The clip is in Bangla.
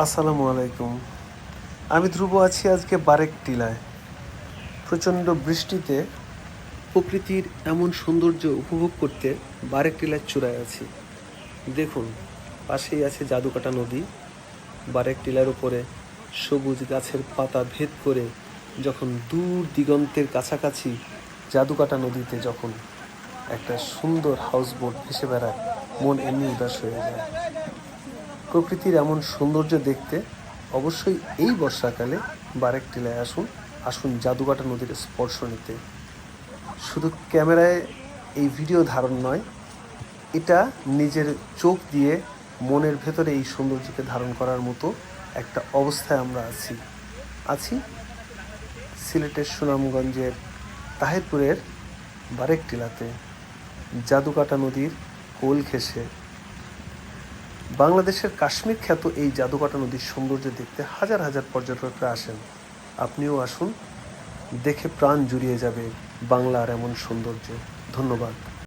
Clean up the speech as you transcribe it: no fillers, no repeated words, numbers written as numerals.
আসসালামু আলাইকুম। আমি ধ্রুব আছি আজকে বারেক টিলায়। প্রচণ্ড বৃষ্টিতে প্রকৃতির এমন সৌন্দর্য উপভোগ করতে বারেক টিলার চূড়ায় আছি। দেখুন, পাশেই আছে জাদুকাটা নদী। বারেক টিলার উপরে সবুজ গাছের পাতা ভেদ করে যখন দূর দিগন্তের কাছাকাছি জাদুকাটা নদীতে যখন একটা সুন্দর হাউসবোট ভেসে বেড়ায়, মন এমনি উদাস হয়ে যায়। প্রকৃতির এমন সৌন্দর্য দেখতে অবশ্যই এই বর্ষাকালে বারেক টিলায় আসুন জাদুকাটা নদীর স্পর্শ নিতে। শুধু ক্যামেরায় এই ভিডিও ধারণ নয়, এটা নিজের চোখ দিয়ে মনের ভেতরে এই সৌন্দর্যকে ধারণ করার মতো একটা অবস্থায় আমরা আছি সিলেটের সুনামগঞ্জের তাহিরপুরের বারেক টিলাতে, জাদুকাটা নদীর কোল ঘেঁষে। বাংলাদেশের কাশ্মীর খ্যাত এই জাদুকাটা নদীর সৌন্দর্য দেখতে হাজার হাজার পর্যটকরা আসেন। আপনিও আসুন, দেখে প্রাণ জুড়িয়ে যাবে বাংলার এমন সৌন্দর্য। ধন্যবাদ।